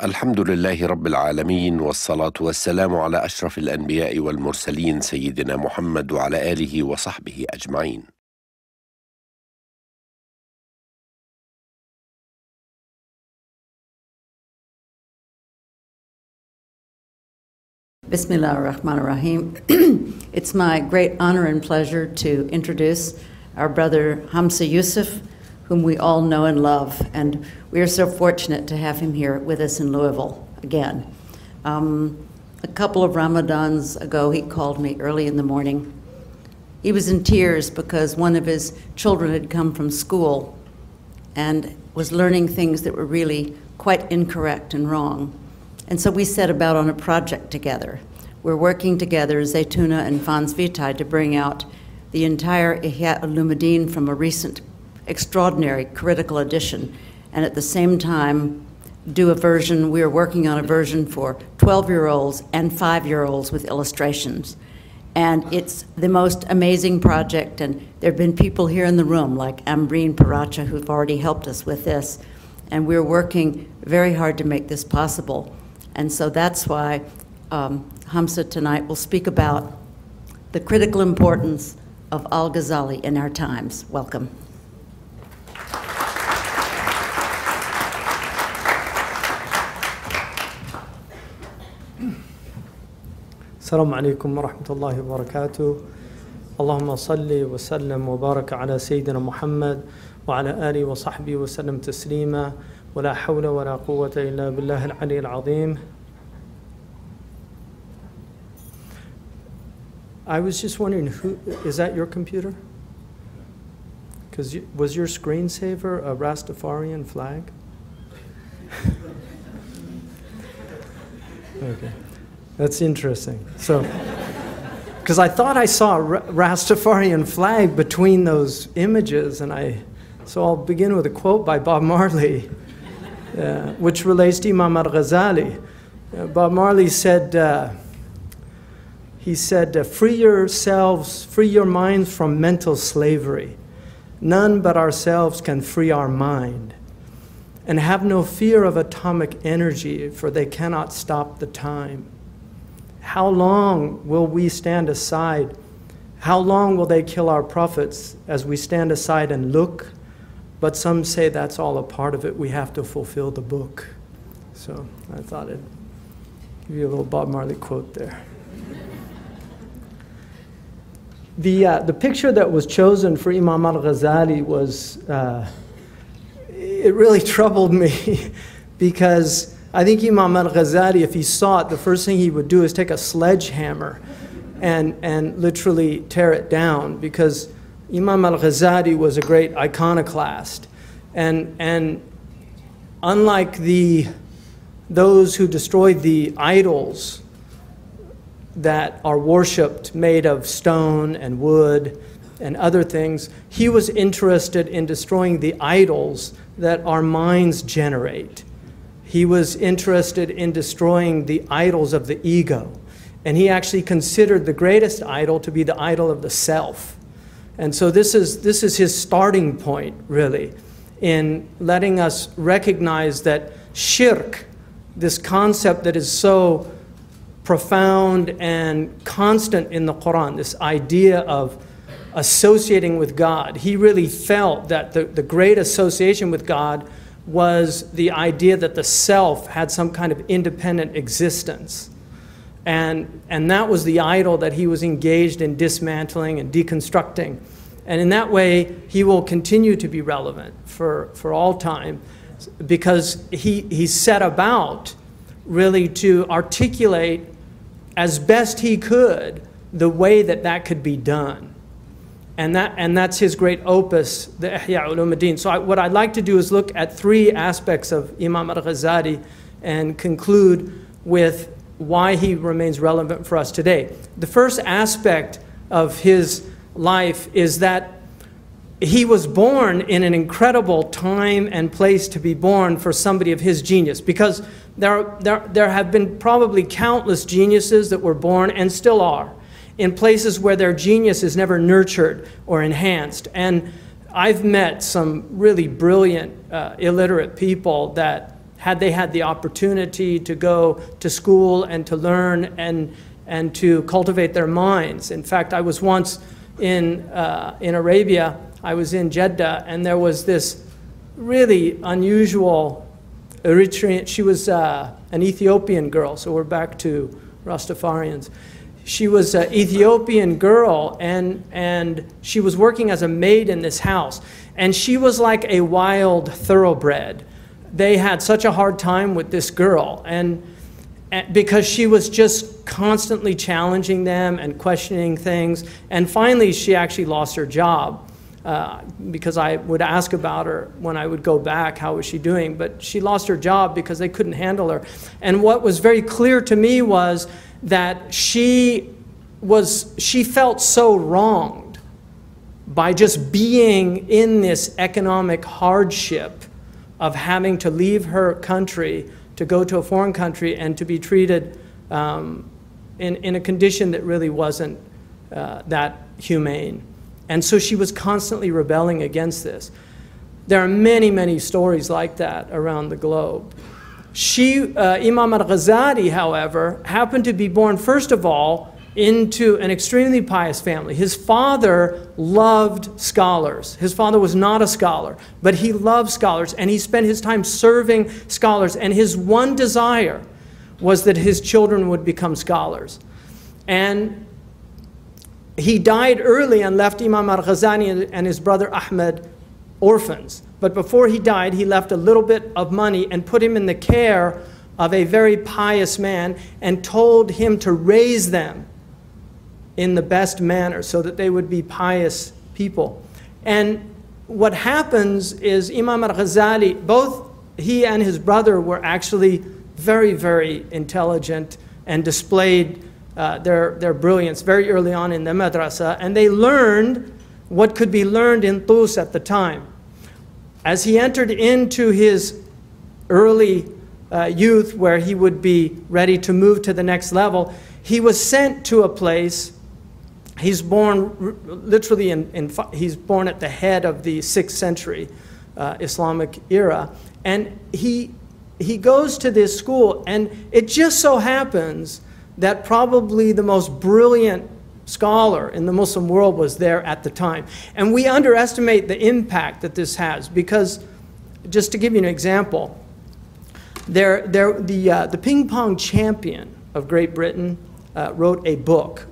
الحمد لله رب العالمين، والصلاة والسلام على أشرف الأنبياء والمرسلين سيدنا محمد وعلى آله وصحبه أجمعين. Bismillah ar-Rahman ar-Rahim. It's my great honor and pleasure to introduce our brother Hamza Yusuf, whom we all know and love, and we are so fortunate to have him here with us in Louisville again. A couple of Ramadans ago, he called me early in the morning. He was in tears because one of his children had come from school and was learning things that were really quite incorrect and wrong. And so we set about on a project together. We're working together, Zaytuna and Fons Vitae, to bring out the entire Ihya Ulumuddin from a recent extraordinary critical edition, and at the same time do a version. We are working on a version for 12-year-olds and 5-year-olds with illustrations. And it's the most amazing project, and there have been people here in the room like Ambreen Paracha who've already helped us with this, and we're working very hard to make this possible. And so that's why Hamza tonight will speak about the critical importance of Al-Ghazali in our times. Welcome. السلام عليكم ورحمة الله وبركاته. اللهم صل وسلم وبارك على سيدنا محمد وعلى آله وصحبه وسلم تسليما ولا حول ولا قوة إلا بالله العلي العظيم. I was just wondering, is that your computer? Because was your screensaver a Rastafarian flag? Okay. That's interesting. So, because I thought I saw a Rastafarian flag between those images, so I'll begin with a quote by Bob Marley, which relates to Imam al-Ghazali. Bob Marley said, free yourselves, free your minds from mental slavery. None but ourselves can free our mind. And have no fear of atomic energy, for they cannot stop the time. How long will we stand aside? How long will they kill our prophets as we stand aside and look? But some say that's all a part of it. We have to fulfill the book. So I thought I'd give you a little Bob Marley quote there. The picture that was chosen for Imam al-Ghazali was, it really troubled me because I think Imam al-Ghazali, if he saw it, the first thing he would do is take a sledgehammer and literally tear it down, because Imam al-Ghazali was a great iconoclast. And unlike those who destroyed the idols that are worshipped made of stone and wood and other things, he was interested in destroying the idols that our minds generate. He was interested in destroying the idols of the ego. And he actually considered the greatest idol to be the idol of the self. And so this is his starting point, really, in letting us recognize that shirk, this concept that is so profound and constant in the Quran, this idea of associating with God. He really felt that the great association with God was the idea that the self had some kind of independent existence. And that was the idol that he was engaged in dismantling and deconstructing. And in that way, he will continue to be relevant for all time, because he set about really to articulate as best he could the way that could be done. And that's his great opus, the Ihya Ulumuddin. So what I'd like to do is look at three aspects of Imam al-Ghazali and conclude with why he remains relevant for us today. The first aspect of his life is that he was born in an incredible time and place to be born for somebody of his genius, because there have been probably countless geniuses that were born and still are in places where their genius is never nurtured or enhanced. And I've met some really brilliant illiterate people that had they had the opportunity to go to school and to learn and to cultivate their minds. In fact, I was once in Arabia. I was in Jeddah, and there was this really unusual Eritrean. She was an Ethiopian girl, so we're back to Rastafarians. She was an Ethiopian girl, and she was working as a maid in this house. And she was like a wild thoroughbred. They had such a hard time with this girl, and because she was just constantly challenging them and questioning things. And finally, she actually lost her job. Because I would ask about her when I would go back, how was she doing? But she lost her job because they couldn't handle her. And what was very clear to me was that she felt so wronged by just being in this economic hardship of having to leave her country to go to a foreign country and to be treated in a condition that really wasn't that humane. And so she was constantly rebelling against this. There are many, many stories like that around the globe. Imam al-Ghazali, however, happened to be born, first of all, into an extremely pious family. His father loved scholars. His father was not a scholar, but he loved scholars, and he spent his time serving scholars. And his one desire was that his children would become scholars. And he died early and left Imam al-Ghazali and his brother Ahmed orphans. But before he died, he left a little bit of money and put him in the care of a very pious man and told him to raise them in the best manner so that they would be pious people. And what happens is Imam al-Ghazali, both he and his brother were actually very, very intelligent and displayed their brilliance very early on in the madrasa, and they learned what could be learned in Tus at the time. As he entered into his early youth, where he would be ready to move to the next level, he was sent to a place. He's born literally he's born at the head of the 6th century Islamic era, and he goes to this school, and it just so happens that probably the most brilliant scholar in the Muslim world was there at the time. And we underestimate the impact that this has, because, just to give you an example, the ping pong champion of Great Britain wrote a book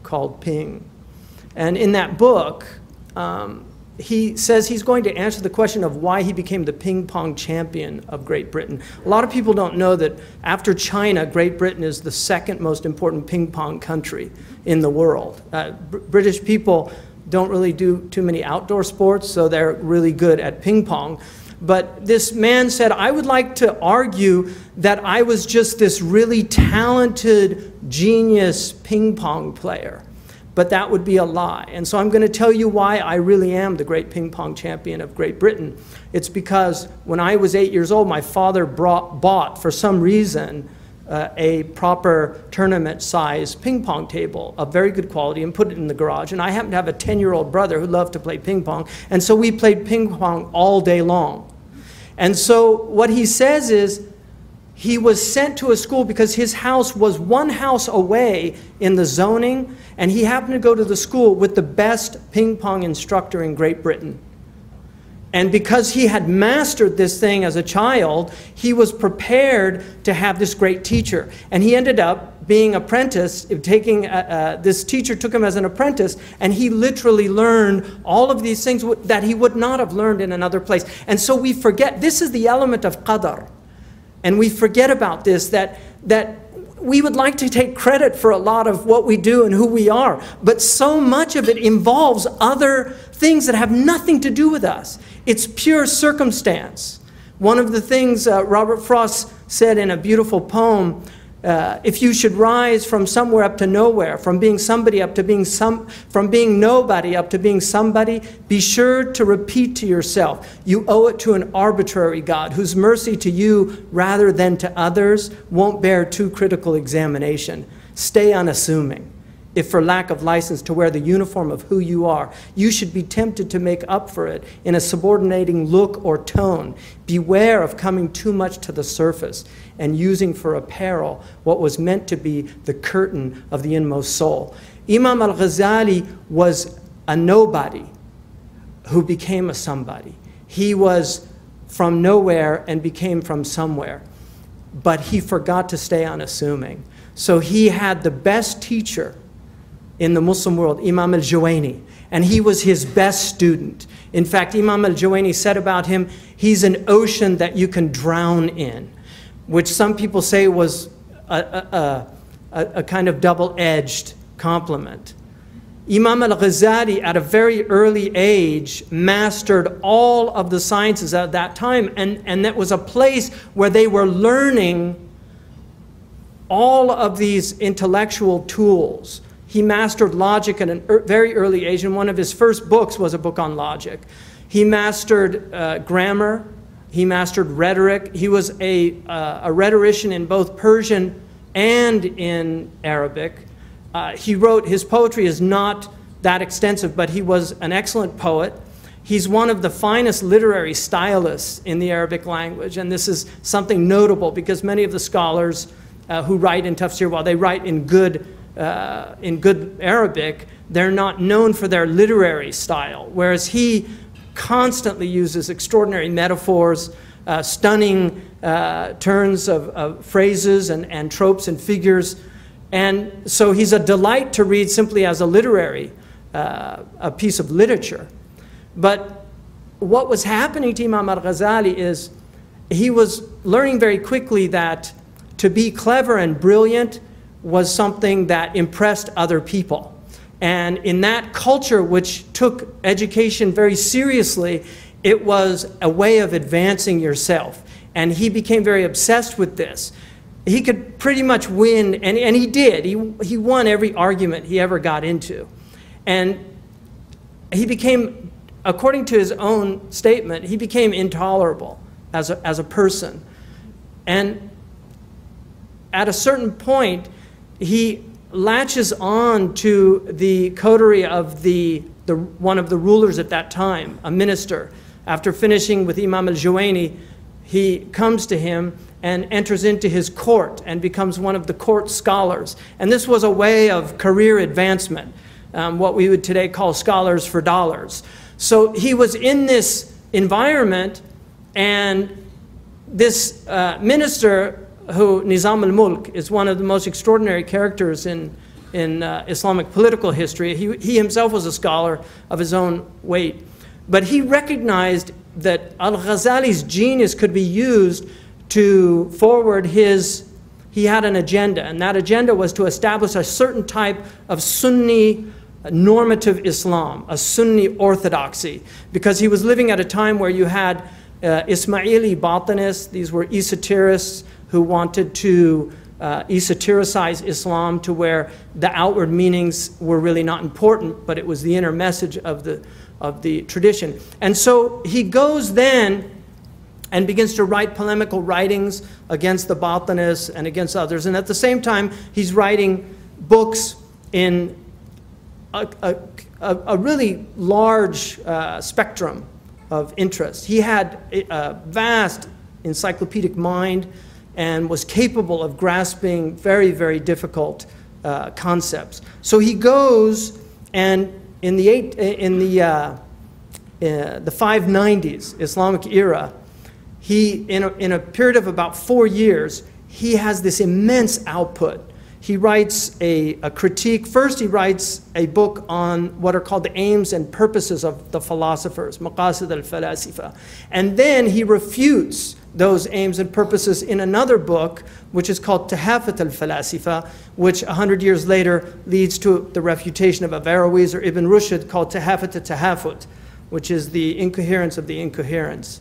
called Ping. And in that book, he says he's going to answer the question of why he became the ping pong champion of Great Britain. A lot of people don't know that after China, Great Britain is the 2nd most important ping pong country in the world. British people don't really do too many outdoor sports, so they're really good at ping pong. But this man said, I would like to argue that I was just this really talented, genius ping pong player. But that would be a lie. And so I'm going to tell you why I really am the great ping pong champion of Great Britain. It's because when I was 8 years old, my father bought, for some reason, a proper tournament-size ping pong table of very good quality and put it in the garage. And I happened to have a 10-year-old brother who loved to play ping pong. And so we played ping pong all day long. And so what he says is, he was sent to a school because his house was one house away in the zoning, and he happened to go to the school with the best ping pong instructor in Great Britain. And because he had mastered this thing as a child, he was prepared to have this great teacher. And he ended up being apprenticed, this teacher took him as an apprentice, and he literally learned all of these things that he would not have learned in another place. And so we forget, this is the element of qadar. And we forget about this, that we would like to take credit for a lot of what we do and who we are, but so much of it involves other things that have nothing to do with us. It's pure circumstance. One of the things Robert Frost said in a beautiful poem, if you should rise from somewhere up to nowhere, from being somebody up to being from being nobody up to being somebody, be sure to repeat to yourself, you owe it to an arbitrary God whose mercy to you rather than to others won't bear too critical examination. Stay unassuming. if for lack of license to wear the uniform of who you are. You should be tempted to make up for it in a subordinating look or tone. Beware of coming too much to the surface and using for apparel what was meant to be the curtain of the inmost soul. Imam al-Ghazali was a nobody who became a somebody. He was from nowhere and became from somewhere. But he forgot to stay unassuming. So he had the best teacher in the Muslim world, Imam al-Juwayni, and he was his best student. In fact, Imam al-Juwayni said about him, he's an ocean that you can drown in, which some people say was a kind of double-edged compliment. Imam al-Ghazali, at a very early age, mastered all of the sciences at that time, and that was a place where they were learning all of these intellectual tools. He mastered logic at a very early age, and one of his first books was a book on logic. He mastered grammar. He mastered rhetoric. He was a rhetorician in both Persian and in Arabic. He wrote, his poetry is not that extensive, but he was an excellent poet. He's one of the finest literary stylists in the Arabic language, and this is something notable because many of the scholars who write in tafsir, while they write in good Arabic, they're not known for their literary style, whereas he constantly uses extraordinary metaphors, stunning turns of phrases and tropes and figures. And so he's a delight to read simply as a literary, a piece of literature. But what was happening to Imam al-Ghazali is he was learning very quickly that to be clever and brilliant was something that impressed other people. And in that culture, which took education very seriously, it was a way of advancing yourself. And he became very obsessed with this. He could pretty much win, and he did. He won every argument he ever got into. And he became, according to his own statement, he became intolerable as a person. And at a certain point, he latches on to the coterie of one of the rulers at that time, a minister. After finishing with Imam al-Juwayni, he comes to him and enters into his court and becomes one of the court scholars. And this was a way of career advancement, what we would today call scholars for dollars. So he was in this environment, and this minister, who Nizam al-Mulk is one of the most extraordinary characters in Islamic political history. He himself was a scholar of his own weight. But he recognized that al-Ghazali's genius could be used to forward he had an agenda, and that agenda was to establish a certain type of Sunni normative Islam, a Sunni orthodoxy, because he was living at a time where you had Ismaili Batinists, these were esoterists who wanted to esotericize Islam to where the outward meanings were really not important, but it was the inner message of the tradition. And so he goes then and begins to write polemical writings against the Batinists and against others. And at the same time, he's writing books in a really large spectrum of interest. He had a vast encyclopedic mind and was capable of grasping very, very difficult concepts. So he goes, and in the 590s Islamic era, in a period of about 4 years, he has this immense output. He writes a critique. First, he writes a book on what are called the aims and purposes of the philosophers, Maqasid al-Falasifa. And then he refutes those aims and purposes in another book, which is called Tahafut al-Falasifa, which 100 years later leads to the refutation of Averroes or Ibn Rushd, called Tahafut al-Tahafut, which is the incoherence of the incoherence,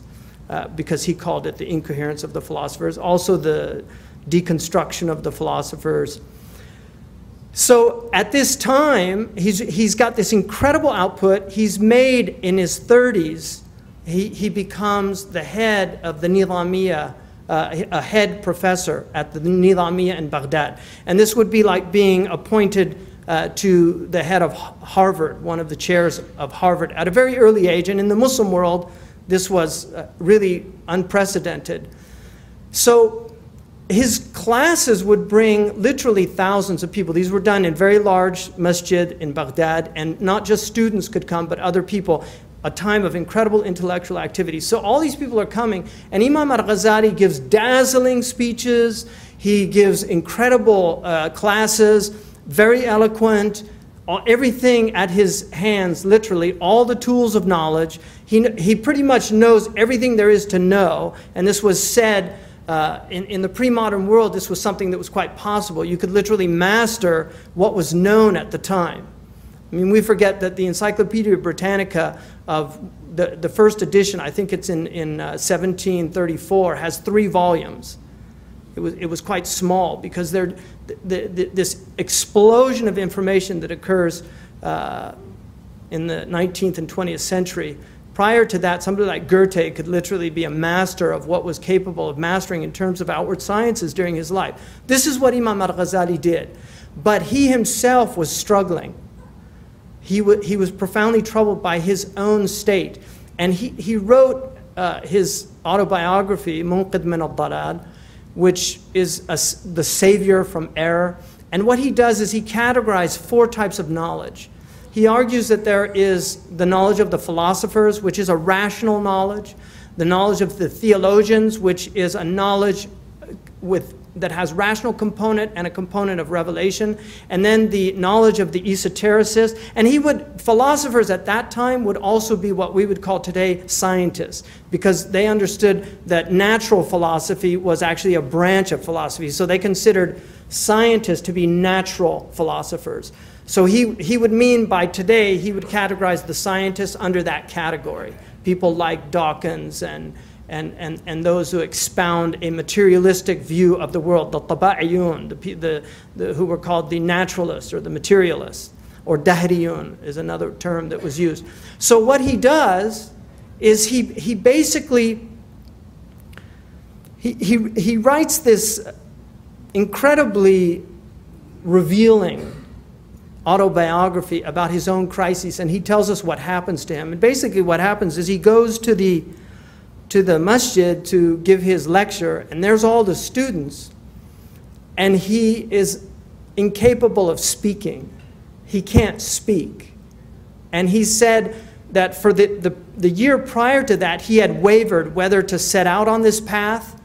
because he called it the incoherence of the philosophers, also the deconstruction of the philosophers. So at this time, he's got this incredible output. He's made, in his 30s, he becomes the head of the Nizamiya, a head professor at the Nizamiya in Baghdad. And this would be like being appointed to the head of Harvard, one of the chairs of Harvard, at a very early age. And in the Muslim world, this was really unprecedented. So his classes would bring literally thousands of people. These were done in very large masjid in Baghdad, and not just students could come, but other people, a time of incredible intellectual activity. So all these people are coming, and Imam al-Ghazali gives dazzling speeches, he gives incredible classes, very eloquent, everything at his hands, literally, all the tools of knowledge. He pretty much knows everything there is to know, and this was said in the pre-modern world, this was something that was quite possible. You could literally master what was known at the time. I mean, we forget that the Encyclopedia Britannica of the first edition, I think it's in 1734, has 3 volumes. It was quite small because this explosion of information that occurs in the 19th and 20th century. Prior to that, somebody like Goethe could literally be a master of what was capable of mastering in terms of outward sciences during his life. This is what Imam al-Ghazali did. But he himself was struggling. He was profoundly troubled by his own state. And he wrote his autobiography, Munqidh min al-Dalal, which is the savior from error. And what he does is he categorizes 4 types of knowledge. He argues that there is the knowledge of the philosophers, which is a rational knowledge, the knowledge of the theologians, which is a knowledge that has rational component and a component of revelation, and then the knowledge of the esotericists. And philosophers at that time would also be what we would call today scientists, because they understood that natural philosophy was actually a branch of philosophy. So they considered scientists to be natural philosophers. So he would mean by today, he would categorize the scientists under that category. People like Dawkins and those who expound a materialistic view of the world, the taba'iyun, who were called the naturalists or the materialists, or dahriyun is another term that was used. So what he does is he basically, he writes this incredibly revealing autobiography about his own crises, and he tells us what happens to him. And basically what happens is he goes to the masjid to give his lecture, and there's all the students, and he is incapable of speaking. He can't speak. And he said that for the year prior to that, he had wavered whether to set out on this path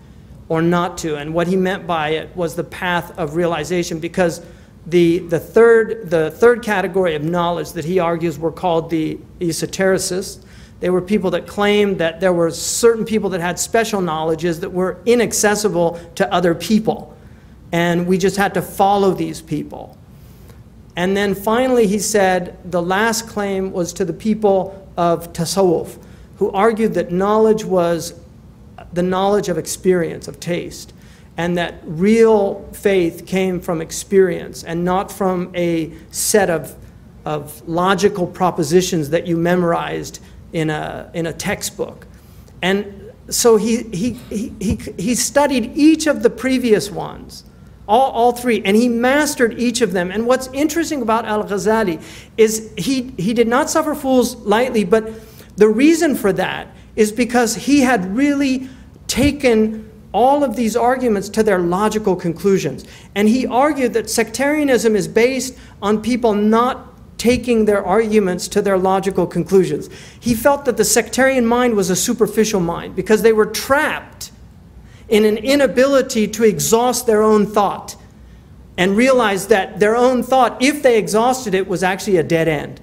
or not to. And what he meant by it was the path of realization, because the third category of knowledge that he argues were called the esotericists. They were people that claimed that there were certain people that had special knowledges that were inaccessible to other people, and we just had to follow these people. And then finally he said the last claim was to the people of tasawwuf, who argued that knowledge was the knowledge of experience, of taste, and that real faith came from experience and not from a set of logical propositions that you memorized in a textbook. And so he studied each of the previous ones, all 3, and he mastered each of them. And what's interesting about al-Ghazali is he did not suffer fools lightly, but the reason for that is because he had really taken all of these arguments to their logical conclusions. And he argued that sectarianism is based on people not taking their arguments to their logical conclusions. He felt that the sectarian mind was a superficial mind because they were trapped in an inability to exhaust their own thought and realize that their own thought, if they exhausted it, was actually a dead end.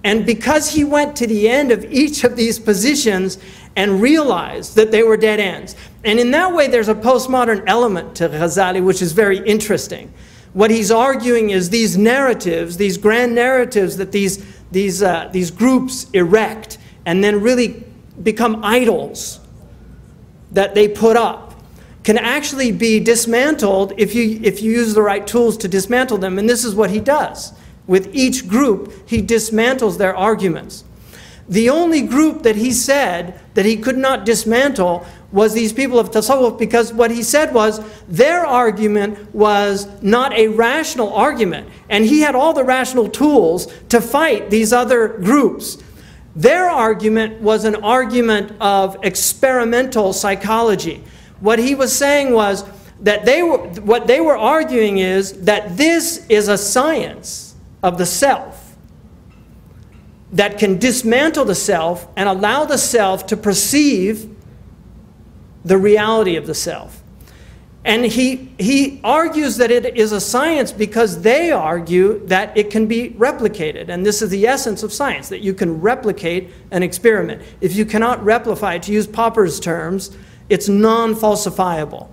And because he went to the end of each of these positions and realized that they were dead ends. And in that way, there's a postmodern element to Ghazali, which is very interesting. What he's arguing is these narratives, these grand narratives that these groups erect and then really become idols that they put up, can actually be dismantled if you use the right tools to dismantle them. And this is what he does. With each group, he dismantles their arguments. The only group that he said that he could not dismantle was these people of tasawwuf, because what he said was their argument was not a rational argument, and he had all the rational tools to fight these other groups. Their argument was an argument of experimental psychology. What he was saying was that what they were arguing is that this is a science of the self that can dismantle the self and allow the self to perceive the reality of the self. And he argues that it is a science because they argue that it can be replicated. And this is the essence of science, that you can replicate an experiment. If you cannot replicate, to use Popper's terms, it's non-falsifiable.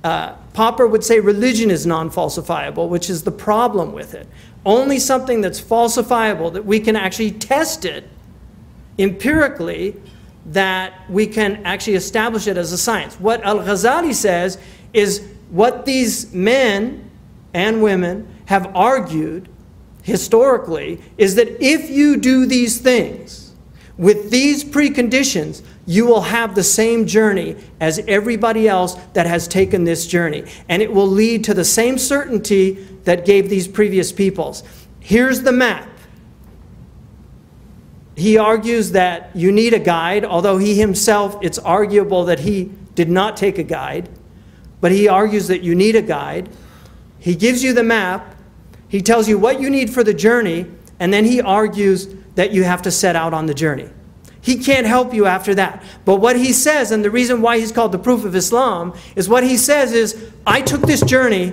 Popper would say religion is non-falsifiable, which is the problem with it. Only something that's falsifiable, that we can actually test it empirically, that we can actually establish it as a science. What Al-Ghazali says is what these men and women have argued historically is that if you do these things with these preconditions, you will have the same journey as everybody else that has taken this journey. And it will lead to the same certainty that gave these previous peoples. Here's the map. He argues that you need a guide, although he himself, it's arguable that he did not take a guide, but he argues that you need a guide. He gives you the map, he tells you what you need for the journey, and then he argues that you have to set out on the journey. He can't help you after that. But what he says, and the reason why he's called the proof of Islam, is what he says is, I took this journey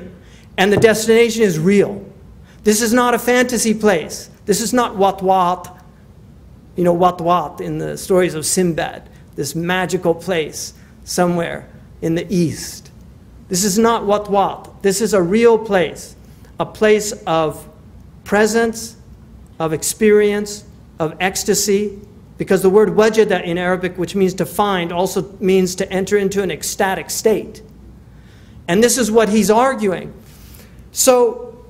and the destination is real. This is not a fantasy place. This is not Wat-Wat. You know, Wat-Wat in the stories of Sinbad, this magical place somewhere in the east. This is not Wat-Wat. This is a real place, a place of presence, of experience, of ecstasy, because the word wajada in Arabic, which means to find, also means to enter into an ecstatic state. And this is what he's arguing. So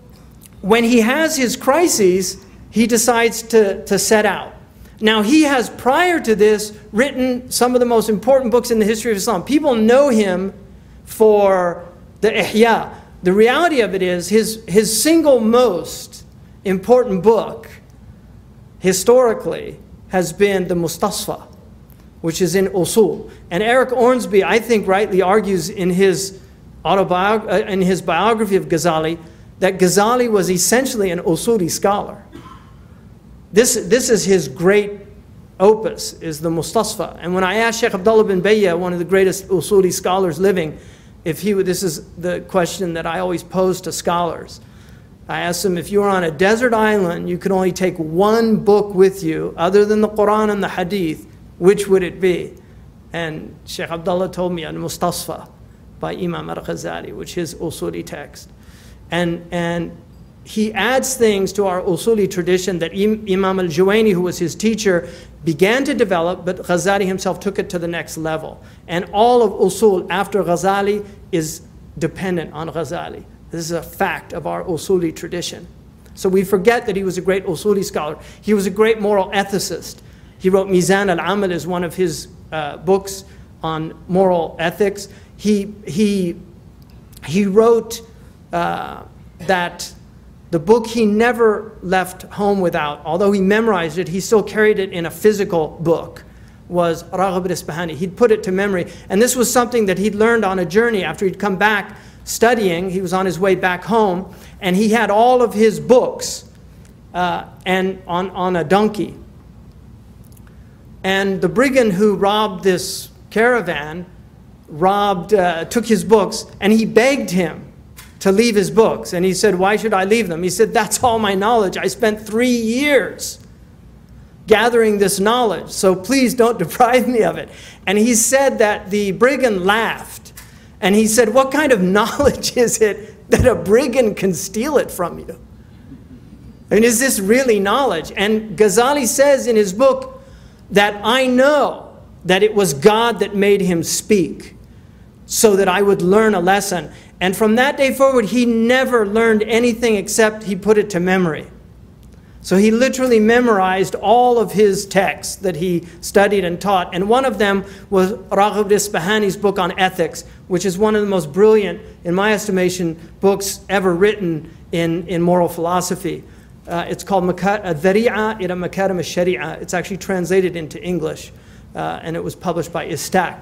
when he has his crises, he decides to set out. Now, he has, prior to this, written some of the most important books in the history of Islam. People know him for the Ihya. The reality of it is, his single most important book, historically, has been the Mustasfa, which is in Usul. And Eric Ormsby, I think, rightly argues in his biography of Ghazali, that Ghazali was essentially an Usuli scholar. This is his great opus, is the Mustasfa. And when I asked Sheikh Abdullah bin Bayya, one of the greatest Usuli scholars living, if he would, this is the question that I always pose to scholars. I asked him, if you were on a desert island, you could only take one book with you, other than the Quran and the Hadith, which would it be? And Sheikh Abdullah told me, Al-Mustasfa by Imam al-Ghazali, which is Usuli text. And he adds things to our Usuli tradition that Imam al-Juwayni, who was his teacher, began to develop, but Ghazali himself took it to the next level. And all of Usul after Ghazali is dependent on Ghazali. This is a fact of our Usuli tradition. So we forget that he was a great Usuli scholar. He was a great moral ethicist. He wrote Mizan al-Amal as one of his books on moral ethics. He wrote that the book he never left home without, although he memorized it, he still carried it in a physical book, was Raghib al-Isfahani. He'd put it to memory. And this was something that he'd learned on a journey after he'd come back studying. He was on his way back home, and he had all of his books and on a donkey. And the brigand who robbed this caravan took his books, and he begged him to leave his books. And he said, why should I leave them? He said, that's all my knowledge. I spent 3 years gathering this knowledge, so please don't deprive me of it. And he said that the brigand laughed. And he said, what kind of knowledge is it that a brigand can steal it from you? And is this really knowledge? And Ghazali says in his book that I know that it was God that made him speak so that I would learn a lesson. And from that day forward, he never learned anything except he put it to memory. So he literally memorized all of his texts that he studied and taught. And one of them was Raghib Isfahani's book on ethics, which is one of the most brilliant, in my estimation, books ever written in moral philosophy. It's called Dhari'a ila Makarim al-Shari'a. It's actually translated into English, and it was published by Istaq.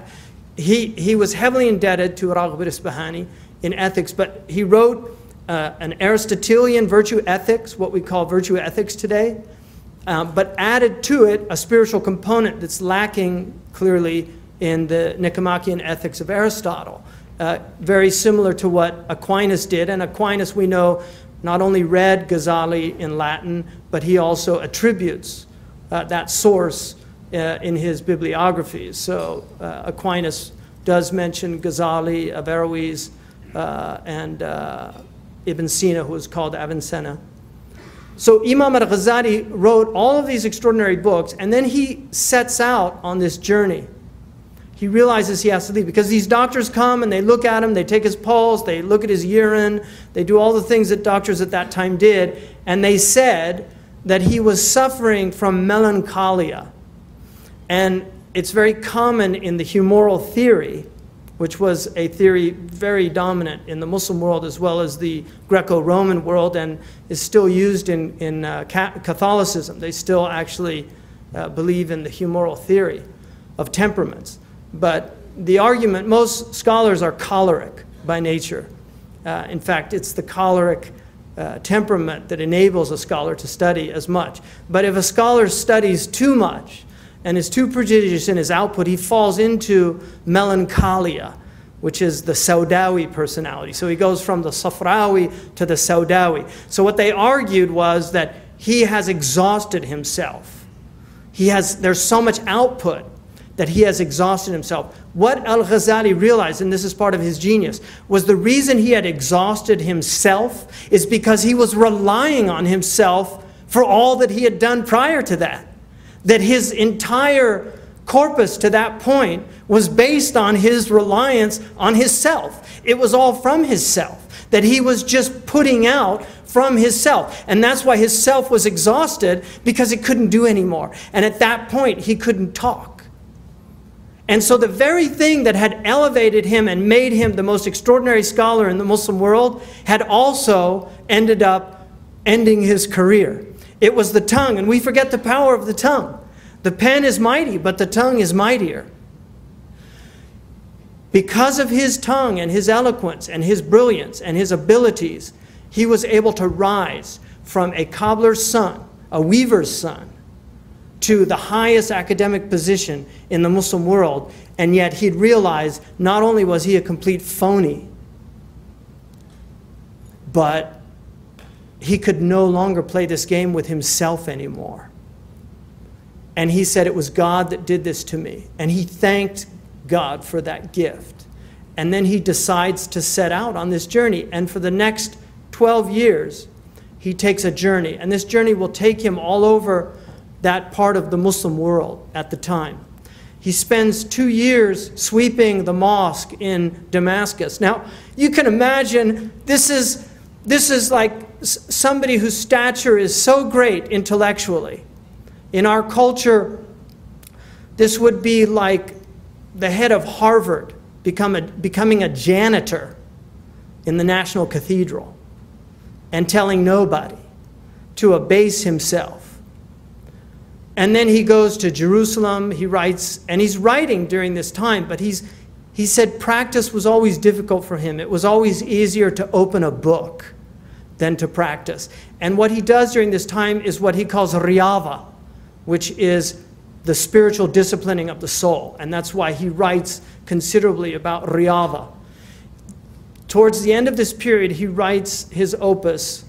He was heavily indebted to Raghib Isfahani in ethics, but he wrote an Aristotelian virtue ethics, what we call virtue ethics today, but added to it a spiritual component that's lacking clearly in the Nicomachean ethics of Aristotle. Very similar to what Aquinas did, and Aquinas, we know, not only read Ghazali in Latin, but he also attributes that source in his bibliographies. So Aquinas does mention Ghazali, Averroes, and Ibn Sina, who was called Avicenna. So Imam al-Ghazali wrote all of these extraordinary books, and then he sets out on this journey. He realizes he has to leave, because these doctors come and they look at him, they take his pulse, they look at his urine, they do all the things that doctors at that time did, and they said that he was suffering from melancholia. And it's very common in the humoral theory, which was a theory very dominant in the Muslim world as well as the Greco-Roman world, and is still used in Catholicism. They still actually believe in the humoral theory of temperaments. But the argument, most scholars are choleric by nature. In fact, it's the choleric temperament that enables a scholar to study as much. But if a scholar studies too much and is too prodigious in his output, he falls into melancholia, which is the Saudawi personality. So he goes from the Safrawi to the Saudawi. So what they argued was that he has exhausted himself. There's so much output that he has exhausted himself. What al-Ghazali realized, and this is part of his genius, was the reason he had exhausted himself is because he was relying on himself for all that he had done prior to that. That his entire corpus to that point was based on his reliance on his self. It was all from his self, that he was just putting out from his self. And that's why his self was exhausted, because it couldn't do anymore. And at that point, he couldn't talk. And so the very thing that had elevated him and made him the most extraordinary scholar in the Muslim world had also ended up ending his career. It was the tongue, and we forget the power of the tongue. The pen is mighty, but the tongue is mightier. Because of his tongue and his eloquence and his brilliance and his abilities, he was able to rise from a cobbler's son, a weaver's son, to the highest academic position in the Muslim world. And yet he'd realized not only was he a complete phony, but he could no longer play this game with himself anymore. And he said, it was God that did this to me. And he thanked God for that gift. And then he decides to set out on this journey. And for the next 12 years, he takes a journey. And this journey will take him all over that part of the Muslim world at the time. He spends 2 years sweeping the mosque in Damascus. Now, you can imagine, this is like somebody whose stature is so great intellectually. In our culture, this would be like the head of Harvard becoming a janitor in the National Cathedral and telling nobody to abase himself. And then he goes to Jerusalem, he writes, and he's writing during this time, but he said practice was always difficult for him. It was always easier to open a book than to practice. And what he does during this time is what he calls riyadha, which is the spiritual disciplining of the soul. And that's why he writes considerably about riyadha. Towards the end of this period, he writes his opus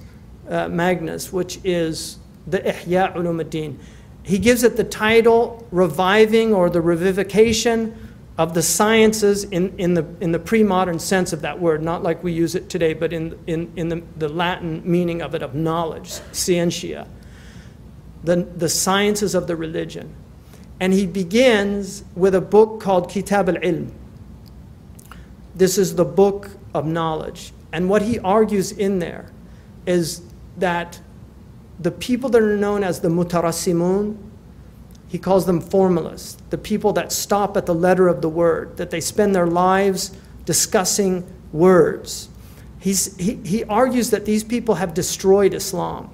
magnus, which is the Ihya Ulumuddin. He gives it the title, Reviving or the Revivification of the Sciences in the pre-modern sense of that word, not like we use it today, but in the Latin meaning of it, of knowledge, scientia, the sciences of the religion. And he begins with a book called Kitab al-Ilm. This is the book of knowledge. And what he argues in there is that the people that are known as the mutarassimun, he calls them formalists, the people that stop at the letter of the word, that they spend their lives discussing words. He argues that these people have destroyed Islam.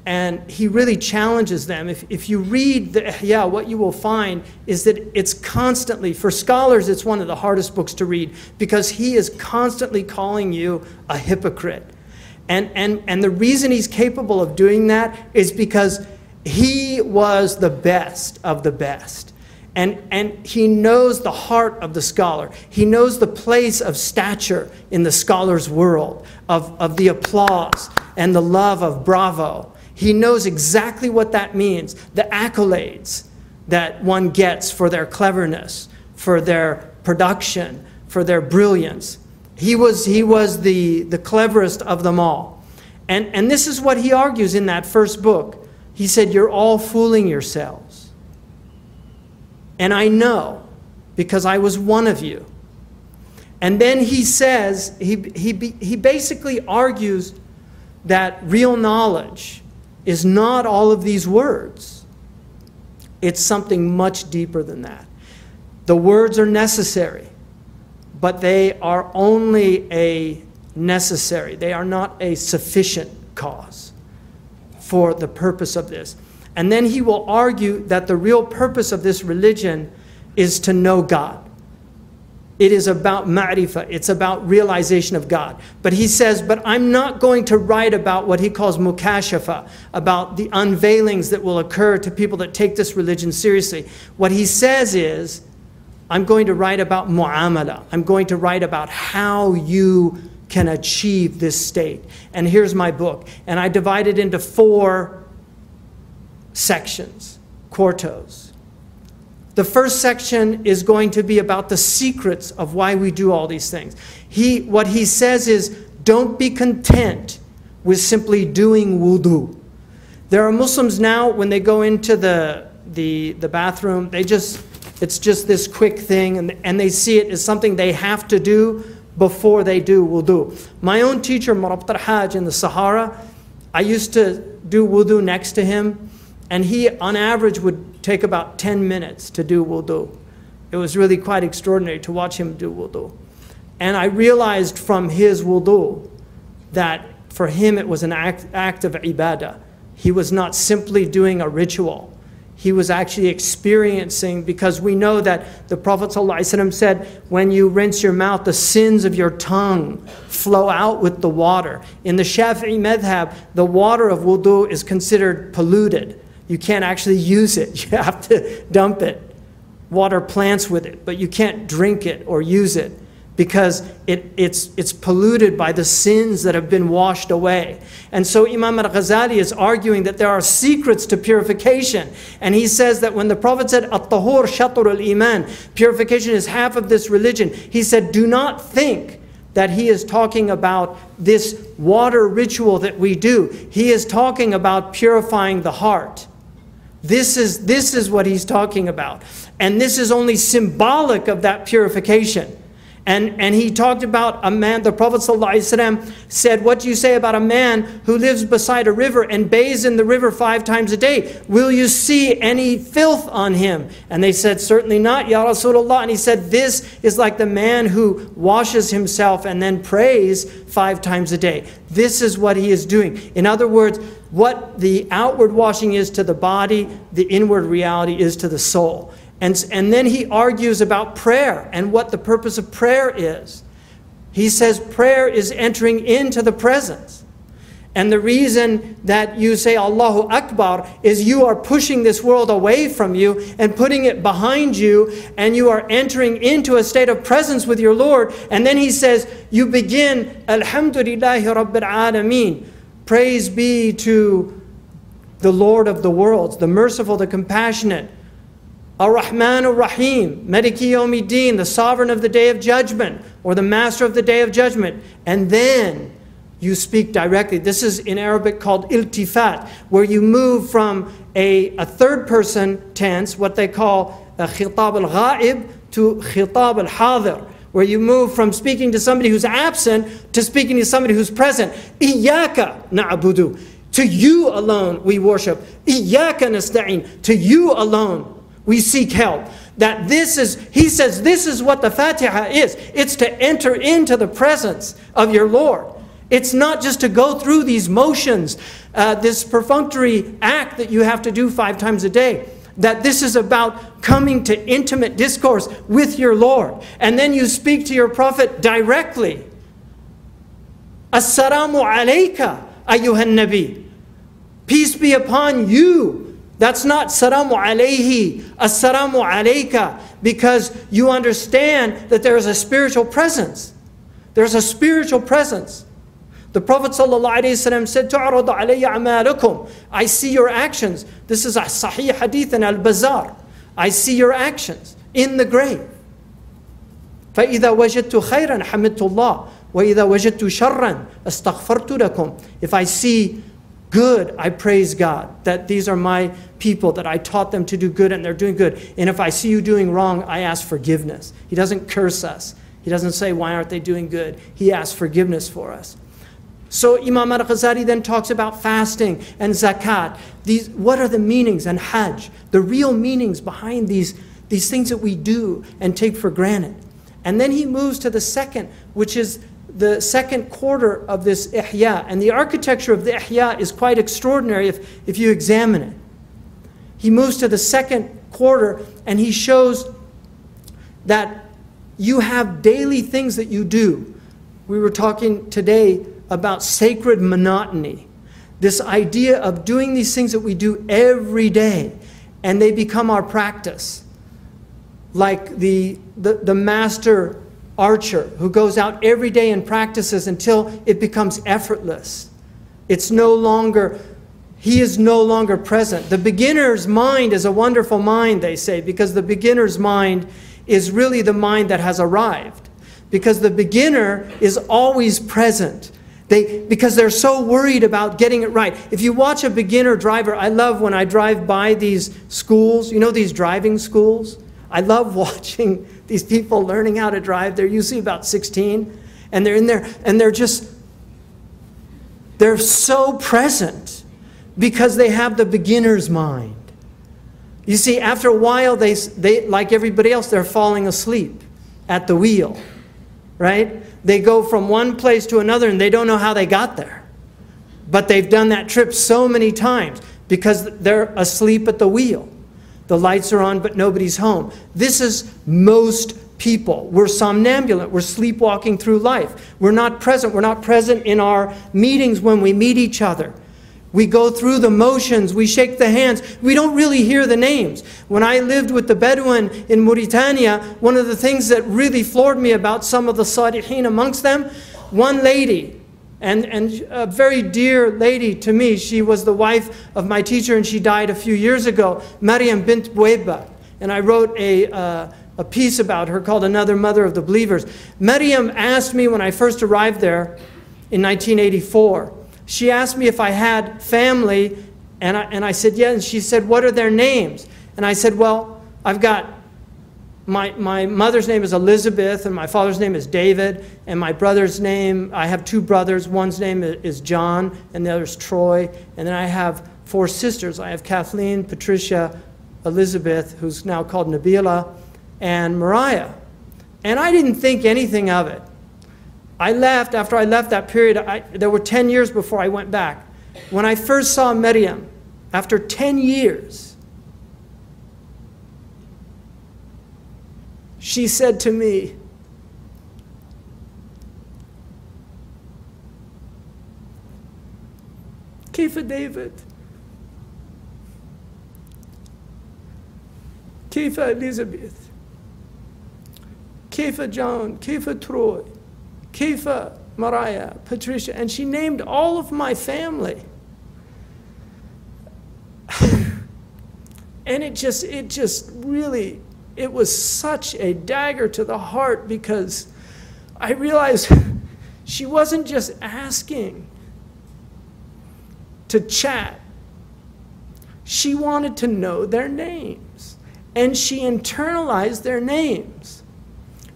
And he really challenges them. If you read the Ihya, what you will find is that it's constantly, for scholars, it's one of the hardest books to read because he is constantly calling you a hypocrite. And the reason he's capable of doing that is because he was the best of the best. And he knows the heart of the scholar. He knows the place of stature in the scholar's world, of the applause and the love of bravo. He knows exactly what that means, the accolades that one gets for their cleverness, for their production, for their brilliance. He was the cleverest of them all. And this is what he argues in that first book. He said, you're all fooling yourselves. And I know, because I was one of you. And then he says, he basically argues that real knowledge is not all of these words. It's something much deeper than that. The words are necessary, but they are only a necessary. They are not a sufficient cause for the purpose of this. And then he will argue that the real purpose of this religion is to know God. It is about ma'rifah. It's about realization of God. But he says, but I'm not going to write about what he calls mukashafa, about the unveilings that will occur to people that take this religion seriously. What he says is, I'm going to write about mu'amala. I'm going to write about how you can achieve this state. And here's my book. And I divide it into 4 sections, quartos. The first section is going to be about the secrets of why we do all these things. What he says is, don't be content with simply doing wudu. There are Muslims now, when they go into the bathroom, it's just this quick thing, and they see it as something they have to do before they do wudu. My own teacher, Murabit al-Hajj in the Sahara, I used to do wudu next to him, and he, on average, would take about 10 minutes to do wudu. It was really quite extraordinary to watch him do wudu. And I realized from his wudu that for him it was an act of ibadah. He was not simply doing a ritual. He was actually experiencing, because we know that the Prophet ﷺ said, when you rinse your mouth, the sins of your tongue flow out with the water. In the Shafi'i madhab, the water of wudu is considered polluted. You can't actually use it. You have to dump it. Water plants with it, but you can't drink it or use it because it's polluted by the sins that have been washed away. And so Imam al-Ghazali is arguing that there are secrets to purification. And he says that when the Prophet said, At-tahur shatur al-iman, purification is half of this religion, he said, do not think that he is talking about this water ritual that we do. He is talking about purifying the heart. This is what he's talking about. And this is only symbolic of that purification. And he talked about a man, the Prophet ﷺ said, what do you say about a man who lives beside a river and bathes in the river 5 times a day? Will you see any filth on him? And they said, certainly not, Ya Rasulullah. And he said, this is like the man who washes himself and then prays 5 times a day. This is what he is doing. In other words, what the outward washing is to the body, the inward reality is to the soul. And then he argues about prayer and what the purpose of prayer is. He says prayer is entering into the presence. And the reason that you say Allahu Akbar is you are pushing this world away from you and putting it behind you, and you are entering into a state of presence with your Lord. And then he says, you begin, Alhamdulillahi Rabbil Alameen. Praise be to the Lord of the worlds, the merciful, the compassionate. Ar-Rahman Ar-Rahim, Maliki Yawmiddin, the sovereign of the day of judgment, or the master of the day of judgment. And then you speak directly. This is in Arabic called iltifat, where you move from a third person tense, what they call khitab al-ghaib, to khitab al-hadir, where you move from speaking to somebody who's absent to speaking to somebody who's present. Iyaka na'budu. To you alone we worship. إِيَّاكَ نَسْتَعِينَ. To you alone we seek help. That this is, he says, this is what the Fatiha is. It's to enter into the presence of your Lord. It's not just to go through these motions, this perfunctory act that you have to do 5 times a day. That this is about coming to intimate discourse with your Lord. And then you speak to your Prophet directly. Assalamu alayka ayyuhan nabi. Peace be upon you. That's not salamu alayhi, assalamu alayka, because you understand that there is a spiritual presence. There's a spiritual presence. The Prophet ﷺ said, تُعْرَضُ عَلَيَّ أَعْمَالُكُمْ. I see your actions. This is a Sahih Hadith in Al-Bazar. I see your actions in the grave. فَإِذَا وَجَدْتُ خَيْرًا حَمِدْتُ اللَّهِ وَإِذَا وَجَدْتُ شَرًّا أَسْتَغْفَرْتُ لَكُمْ. If I see good, I praise God. That these are my people, that I taught them to do good and they're doing good. And if I see you doing wrong, I ask forgiveness. He doesn't curse us. He doesn't say, why aren't they doing good? He asks forgiveness for us. So Imam al-Ghazali then talks about fasting and zakat. What are the meanings? And hajj, the real meanings behind these things that we do and take for granted. And then he moves to the second, which is the second quarter of this ihya. And the architecture of the ihya is quite extraordinary if you examine it. He moves to the second quarter and he shows that you have daily things that you do. We were talking today about sacred monotony. This idea of doing these things that we do every day and they become our practice. Like the master archer who goes out every day and practices until it becomes effortless. It's no longer, he is no longer present. The beginner's mind is a wonderful mind, they say, because the beginner's mind is really the mind that has arrived. Because the beginner is always present. Because they're so worried about getting it right. If you watch a beginner driver, I love when I drive by these schools, you know, these driving schools. I love watching these people learning how to drive. They're usually about 16, and they're in there, and they're so present because they have the beginner's mind. You see, after a while, they like everybody else, they're falling asleep at the wheel, right? They go from one place to another and they don't know how they got there. But they've done that trip so many times because they're asleep at the wheel. The lights are on, but nobody's home. This is most people. We're somnambulant. We're sleepwalking through life. We're not present. We're not present in our meetings when we meet each other. We go through the motions. We shake the hands. We don't really hear the names. When I lived with the Bedouin in Mauritania, one of the things that really floored me about some of the Salihin amongst them, one lady, and a very dear lady to me, she was the wife of my teacher and she died a few years ago, Maryam bint Boueba. And I wrote a piece about her called Another Mother of the Believers. Maryam asked me when I first arrived there in 1984, she asked me if I had family, and I said, yeah, and she said, what are their names? And I said, well, I've got, my mother's name is Elizabeth, and my father's name is David, and my brother's name, I have 2 brothers, one's name is John, and the other's Troy, and then I have 4 sisters. I have Kathleen, Patricia, Elizabeth, who's now called Nabila, and Mariah. And I didn't think anything of it. I left, after I left that period, there were 10 years before I went back. When I first saw Maryam, after 10 years, she said to me, Kaifa David? Kaifa Elizabeth? Kaifa John? Kaifa Troy? Kaifa, Mariah, Patricia, and she named all of my family. And it just really, it was such a dagger to the heart because I realized she wasn't just asking to chat. She wanted to know their names. And she internalized their names.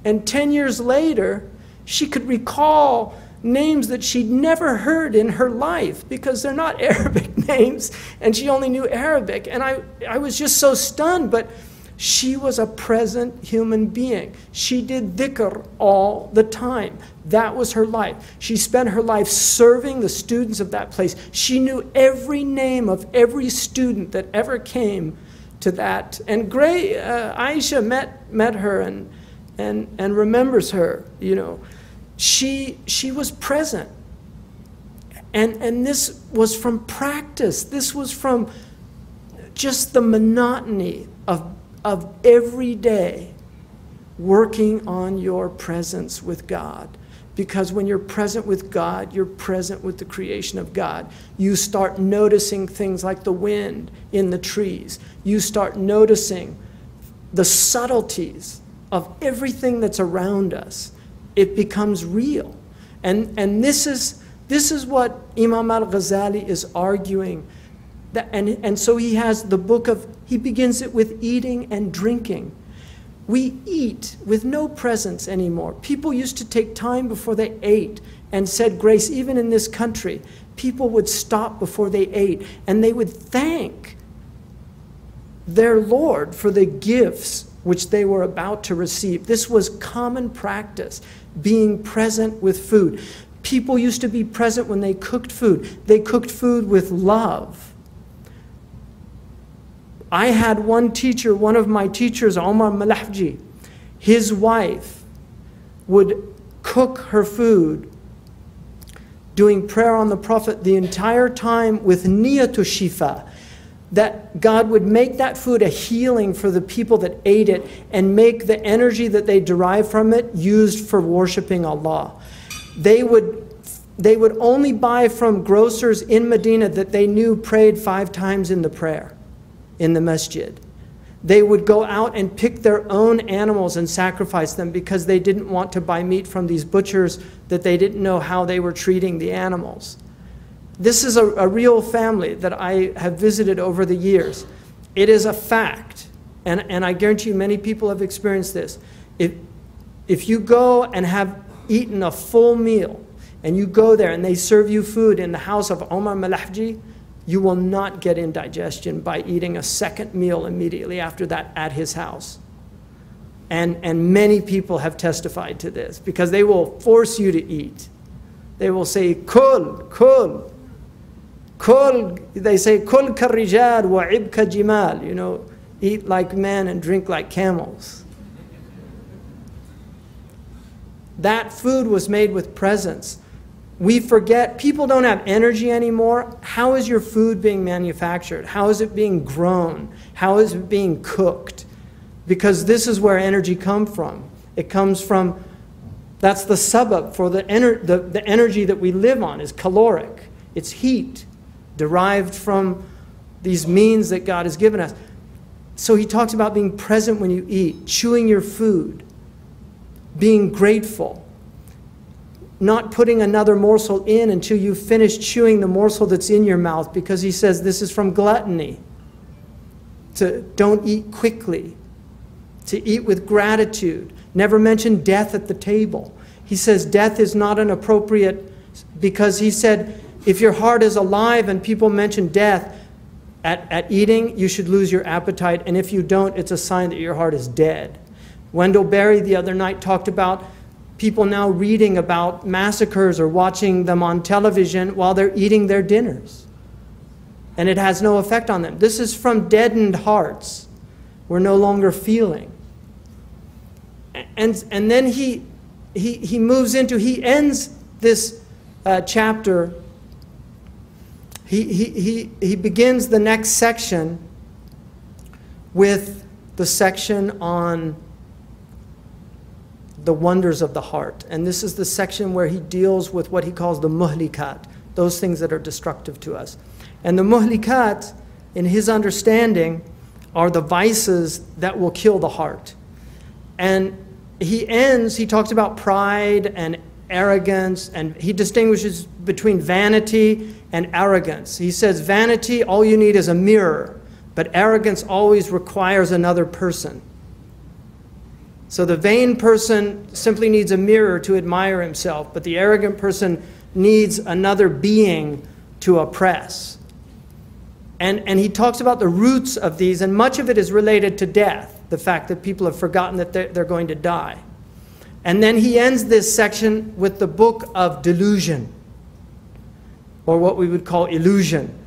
And 10 years later, she could recall names that she'd never heard in her life because they're not Arabic names, and she only knew Arabic. And I was just so stunned, but she was a present human being. She did dhikr all the time. That was her life. She spent her life serving the students of that place. She knew every name of every student that ever came to that. And Aisha met her and remembers her, you know. She was present. And this was from practice. This was from just the monotony of every day working on your presence with God. Because when you're present with God, you're present with the creation of God. You start noticing things like the wind in the trees. You start noticing the subtleties of everything that's around us. It becomes real. And this is what Imam al-Ghazali is arguing. And so he has the book of, he begins it with eating and drinking. We eat with no presence anymore. People used to take time before they ate and said grace. Even in this country, people would stop before they ate and they would thank their Lord for the gifts which they were about to receive. This was common practice, being present with food. People used to be present when they cooked food. They cooked food with love. I had one teacher, one of my teachers, Omar Malahji, his wife would cook her food, doing prayer on the Prophet the entire time with niyatu shifa, that God would make that food a healing for the people that ate it and make the energy that they derive from it used for worshiping Allah. They would only buy from grocers in Medina that they knew prayed 5 times in the prayer in the masjid. They would go out and pick their own animals and sacrifice them because they didn't want to buy meat from these butchers that they didn't know how they were treating the animals. This is a real family that I have visited over the years. It is a fact, and I guarantee you many people have experienced this. If you go and have eaten a full meal, and you go there and they serve you food in the house of Omar Malahji, you will not get indigestion by eating a second meal immediately after that at his house. And many people have testified to this because they will force you to eat. They will say, Kul, kul, kul. They say, Kul karrijal wa ibka jimal. You know, eat like men and drink like camels. That food was made with presence. We forget, people don't have energy anymore. How is your food being manufactured? How is it being grown? How is it being cooked? Because this is where energy comes from. It comes from, that's the sabab for the energy that we live on is caloric. It's heat derived from these means that God has given us. So he talks about being present when you eat, chewing your food, being grateful, not putting another morsel in until you finish chewing the morsel that's in your mouth, because he says this is from gluttony. To don't eat quickly, to eat with gratitude. Never mention death at the table. He says death is not an appropriate, because he said if your heart is alive and people mention death at eating, you should lose your appetite, and if you don't, it's a sign that your heart is dead. Wendell Berry the other night talked about people now reading about massacres or watching them on television while they're eating their dinners. And it has no effect on them. This is from deadened hearts. We're no longer feeling. And then he moves into, he ends this chapter. He begins the next section with the section on the wonders of the heart. And this is the section where he deals with what he calls the muhlikat, those things that are destructive to us. And the muhlikat, in his understanding, are the vices that will kill the heart. And he talks about pride and arrogance, and he distinguishes between vanity and arrogance. He says vanity, all you need is a mirror, but arrogance always requires another person. So the vain person simply needs a mirror to admire himself, but the arrogant person needs another being to oppress. And he talks about the roots of these, and much of it is related to death, the fact that people have forgotten that they're going to die. And then he ends this section with the book of delusion, or what we would call illusion,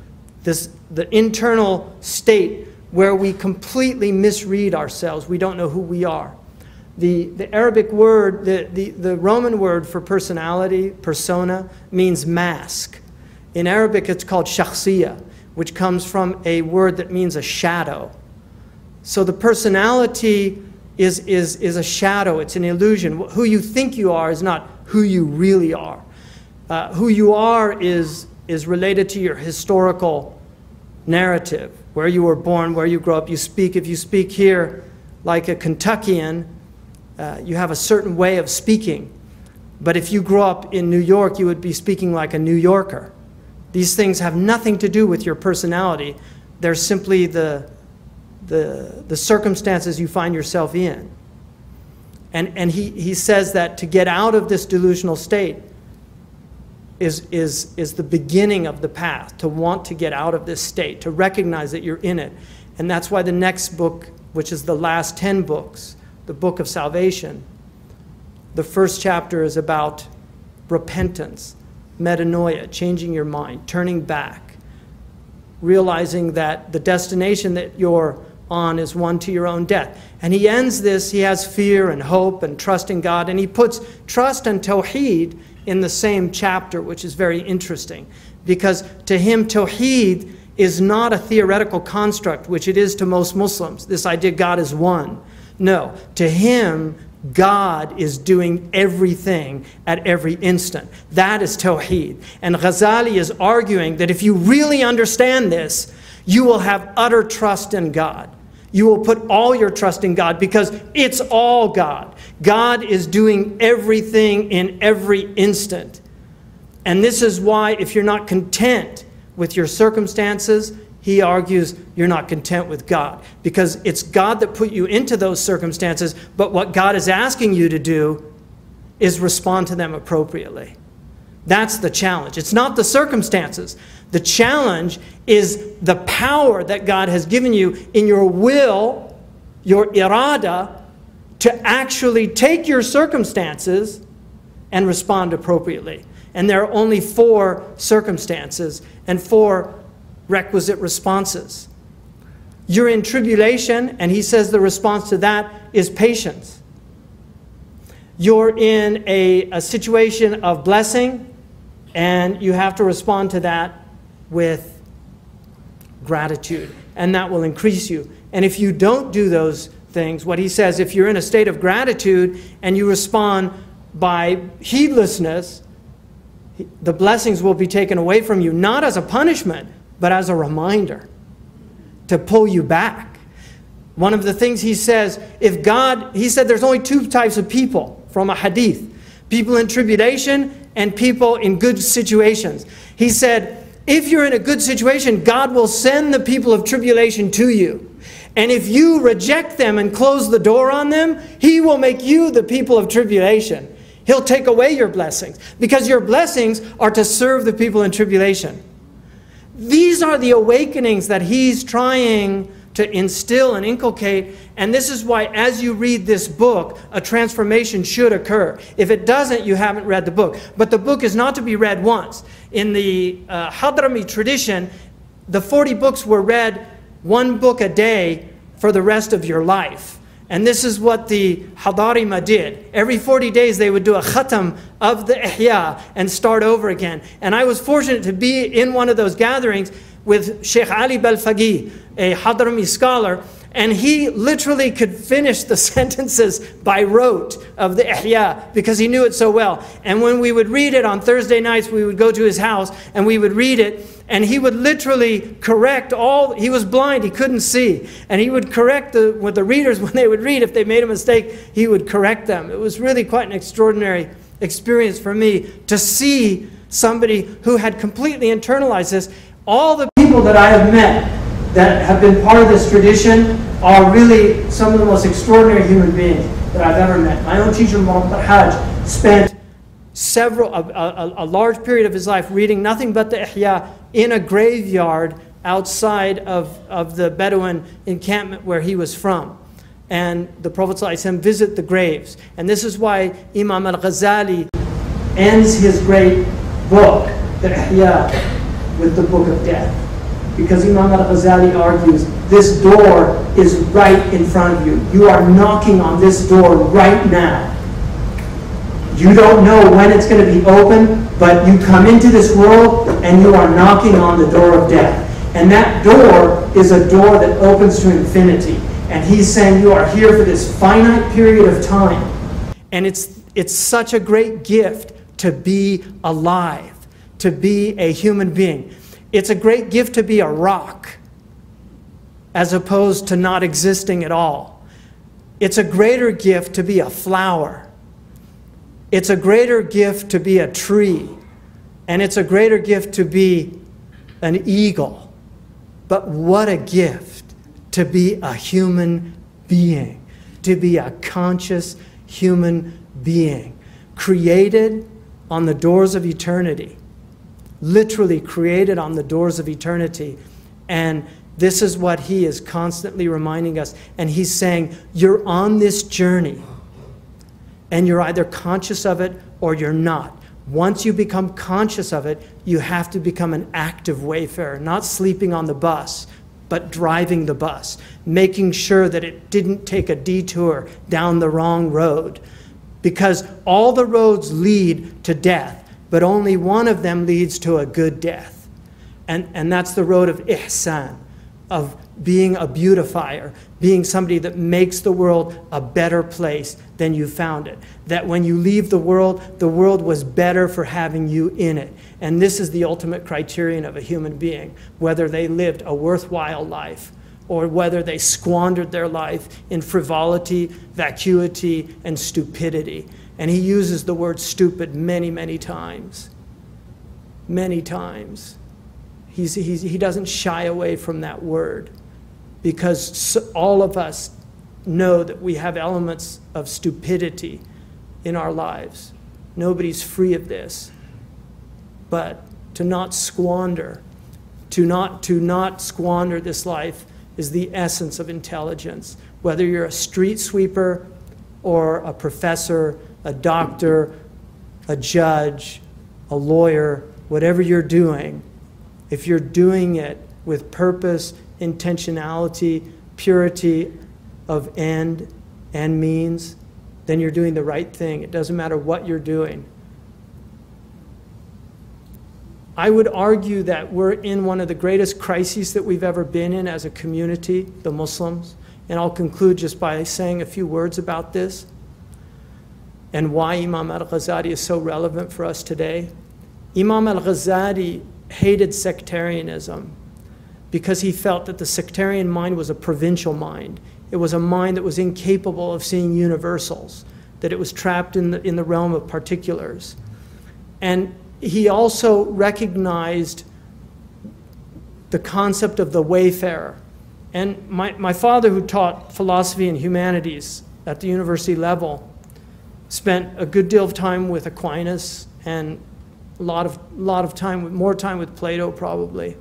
the internal state where we completely misread ourselves. We don't know who we are. The Arabic word, the Roman word for personality, persona, means mask. In Arabic it's called shakhsiyya, which comes from a word that means a shadow. So the personality is a shadow, it's an illusion. Who you think you are is not who you really are. Who you are is related to your historical narrative, where you were born, where you grew up. If you speak here like a Kentuckian, you have a certain way of speaking. But if you grew up in New York, you would be speaking like a New Yorker. These things have nothing to do with your personality. They're simply the circumstances you find yourself in. And he says that to get out of this delusional state is the beginning of the path, to want to get out of this state, to recognize that you're in it. And that's why the next book, which is the last 10 books, the book of salvation, the first chapter is about repentance, metanoia, changing your mind, turning back, realizing that the destination that you're on is one to your own death. And he ends this, he has fear and hope and trust in God, and he puts trust and tawheed in the same chapter, which is very interesting, because to him tawheed is not a theoretical construct, which it is to most Muslims, this idea God is one. No, to him God is doing everything at every instant. That is tawheed. And Ghazali is arguing that if you really understand this, you will have utter trust in God. You will put all your trust in God because it's all God. God is doing everything in every instant. And this is why if you're not content with your circumstances, he argues you're not content with God, because it's God that put you into those circumstances, but what God is asking you to do is respond to them appropriately. That's the challenge. It's not the circumstances. The challenge is the power that God has given you in your will, your irada, to actually take your circumstances and respond appropriately. And there are only 4 circumstances and 4 requisite responses. You're in tribulation, and he says the response to that is patience. You're in a situation of blessing, and you have to respond to that with gratitude, and that will increase you. And if you don't do those things, what he says, if you're in a state of gratitude and you respond by heedlessness, the blessings will be taken away from you, not as a punishment, but as a reminder to pull you back. One of the things he says, he said there's only 2 types of people from a hadith. People in tribulation and people in good situations. He said, if you're in a good situation, God will send the people of tribulation to you. And if you reject them and close the door on them, he will make you the people of tribulation. He'll take away your blessings, because your blessings are to serve the people in tribulation. These are the awakenings that he's trying to instill and inculcate, and this is why as you read this book, a transformation should occur. If it doesn't, you haven't read the book. But the book is not to be read once. In the Hadrami tradition, the 40 books were read 1 book a day for the rest of your life. And this is what the Hadarima did. Every 40 days they would do a khatam of the Ihya and start over again. And I was fortunate to be in one of those gatherings with Sheikh Ali Balfaqih, a Hadrami scholar, and he literally could finish the sentences by rote of the Ihya because he knew it so well. And when we would read it on Thursday nights, we would go to his house and we would read it, and he would literally correct he was blind, he couldn't see, and he would correct with the readers when they would read. If they made a mistake, he would correct them. It was really quite an extraordinary experience for me to see somebody who had completely internalized this. All the people that I have met that have been part of this tradition are really some of the most extraordinary human beings. that I've ever met. My own teacher, Muhammad Hajj, spent a large period of his life reading nothing but the Ihya in a graveyard outside of the Bedouin encampment where he was from. And the Prophet ﷺ visit the graves. And this is why Imam al-Ghazali ends his great book, the Ihya, with the Book of Death. Because Imam al-Ghazali argues, this door is right in front of you. You are knocking on this door right now. You don't know when it's going to be open, but you come into this world and you are knocking on the door of death. And that door is a door that opens to infinity. And he's saying you are here for this finite period of time. And it's such a great gift to be alive, to be a human being. It's a great gift to be a rock, as opposed to not existing at all. It's a greater gift to be a flower. It's a greater gift to be a tree. And it's a greater gift to be an eagle. But what a gift to be a human being, to be a conscious human being, created on the doors of eternity, literally created on the doors of eternity. And this is what he is constantly reminding us. And he's saying, you're on this journey, and you're either conscious of it or you're not. Once you become conscious of it, you have to become an active wayfarer, not sleeping on the bus, but driving the bus, making sure that it didn't take a detour down the wrong road. Because all the roads lead to death, but only one of them leads to a good death. And that's the road of ihsan, of being a beautifier, being somebody that makes the world a better place than you found it. That when you leave the world was better for having you in it. And this is the ultimate criterion of a human being, whether they lived a worthwhile life or whether they squandered their life in frivolity, vacuity, and stupidity. And he uses the word stupid many, many times. Many times. He doesn't shy away from that word, because all of us know that we have elements of stupidity in our lives. Nobody's free of this. But to not squander, to not squander this life is the essence of intelligence. Whether you're a street sweeper or a professor, a doctor, a judge, a lawyer, whatever you're doing, if you're doing it with purpose, intentionality, purity of end and means, then you're doing the right thing. It doesn't matter what you're doing. I would argue that we're in one of the greatest crises that we've ever been in as a community, the Muslims. And I'll conclude just by saying a few words about this and why Imam al-Ghazali is so relevant for us today. Imam al-Ghazali hated sectarianism because he felt that the sectarian mind was a provincial mind. It was a mind that was incapable of seeing universals, that it was trapped in the realm of particulars. And he also recognized the concept of the wayfarer. And my father, who taught philosophy and humanities at the university level, spent a good deal of time with Aquinas and a lot of time, more time with Plato probably.